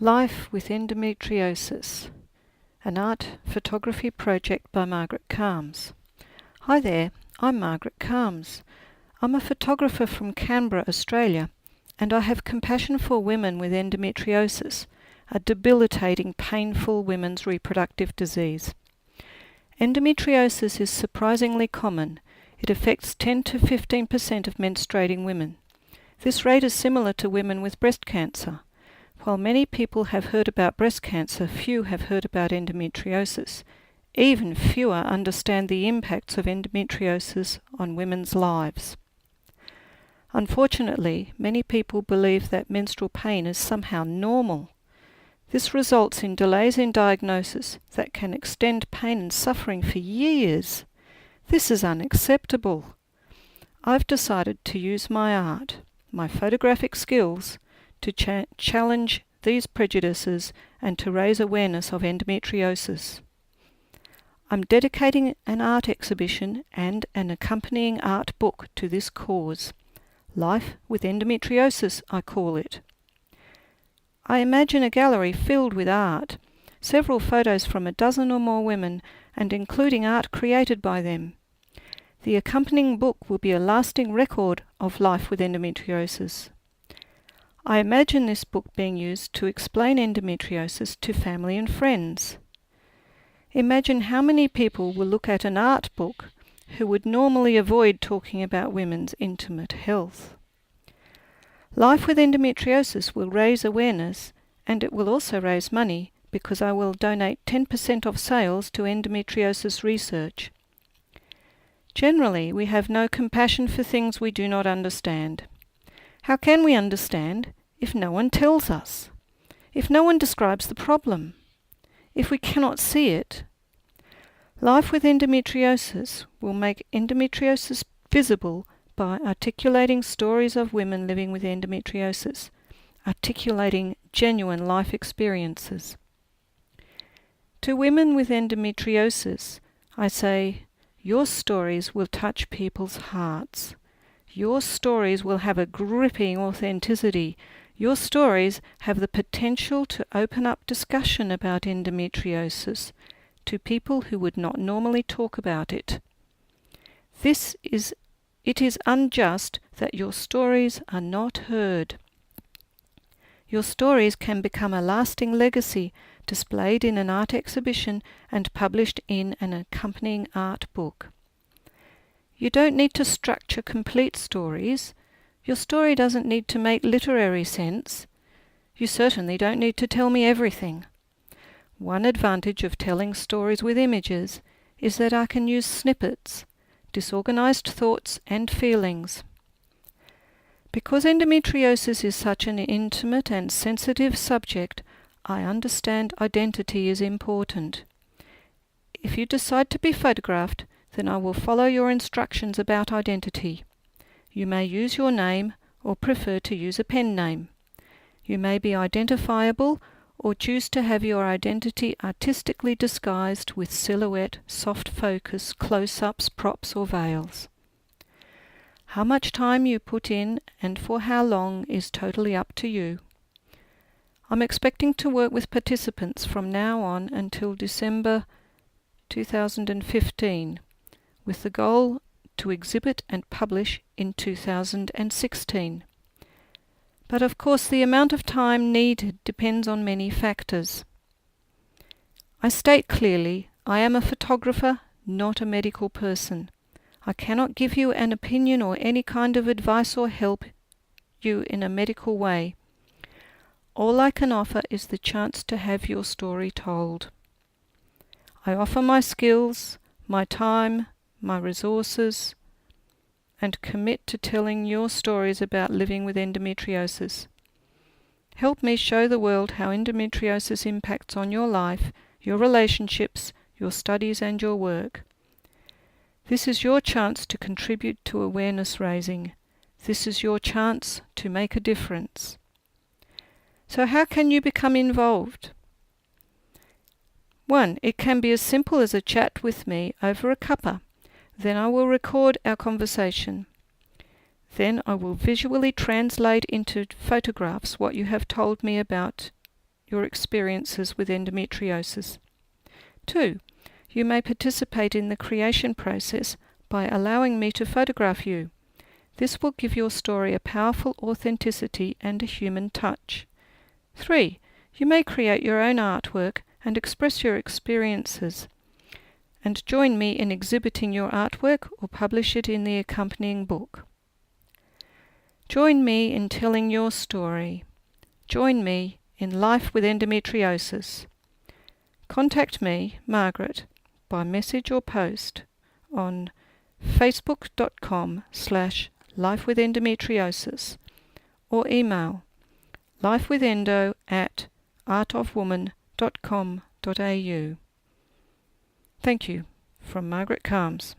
Life with Endometriosis, an art photography project by Margaret Kalms. Hi there, I'm Margaret Kalms. I'm a photographer from Canberra, Australia, and I have compassion for women with endometriosis, a debilitating, painful women's reproductive disease. Endometriosis is surprisingly common. It affects 10 to 15% of menstruating women. This rate is similar to women with breast cancer. While many people have heard about breast cancer, few have heard about endometriosis. Even fewer understand the impacts of endometriosis on women's lives. Unfortunately, many people believe that menstrual pain is somehow normal. This results in delays in diagnosis that can extend pain and suffering for years. This is unacceptable. I've decided to use my art, my photographic skills, to challenge these prejudices and to raise awareness of endometriosis. I'm dedicating an art exhibition and an accompanying art book to this cause. Life with Endometriosis, I call it. I imagine a gallery filled with art, several photos from a dozen or more women, and including art created by them. The accompanying book will be a lasting record of life with endometriosis. I imagine this book being used to explain endometriosis to family and friends. Imagine how many people will look at an art book who would normally avoid talking about women's intimate health. Life with Endometriosis will raise awareness, and it will also raise money because I will donate 10% of sales to endometriosis research. Generally, we have no compassion for things we do not understand. How can we understand if no one tells us? If no one describes the problem? If we cannot see it? Life with Endometriosis will make endometriosis visible by articulating stories of women living with endometriosis, articulating genuine life experiences. To women with endometriosis, I say, your stories will touch people's hearts. Your stories will have a gripping authenticity. Your stories have the potential to open up discussion about endometriosis to people who would not normally talk about it. It is unjust that your stories are not heard. Your stories can become a lasting legacy, displayed in an art exhibition and published in an accompanying art book. You don't need to structure complete stories. Your story doesn't need to make literary sense. You certainly don't need to tell me everything. One advantage of telling stories with images is that I can use snippets, disorganized thoughts and feelings. Because endometriosis is such an intimate and sensitive subject, I understand identity is important. If you decide to be photographed, then I will follow your instructions about identity. You may use your name or prefer to use a pen name. You may be identifiable or choose to have your identity artistically disguised with silhouette, soft focus, close-ups, props or veils. How much time you put in and for how long is totally up to you. I'm expecting to work with participants from now on until December 2015, with the goal to exhibit and publish in 2016. But of course the amount of time needed depends on many factors. I state clearly, I am a photographer, not a medical person. I cannot give you an opinion or any kind of advice or help you in a medical way. All I can offer is the chance to have your story told. I offer my skills, my time, my resources, and commit to telling your stories about living with endometriosis. Help me show the world how endometriosis impacts on your life, your relationships, your studies and your work. This is your chance to contribute to awareness raising. This is your chance to make a difference. So how can you become involved? 1. It can be as simple as a chat with me over a cuppa. Then I will record our conversation. Then I will visually translate into photographs what you have told me about your experiences with endometriosis. 2. You may participate in the creation process by allowing me to photograph you. This will give your story a powerful authenticity and a human touch. 3. You may create your own artwork and express your experiences, and join me in exhibiting your artwork or publish it in the accompanying book. Join me in telling your story. Join me in life with endometriosis. Contact me, Margaret, by message or post on facebook.com/lifewithendometriosis or email lifewithendo@artofwoman.com.au. Thank you, from Margaret Kalms.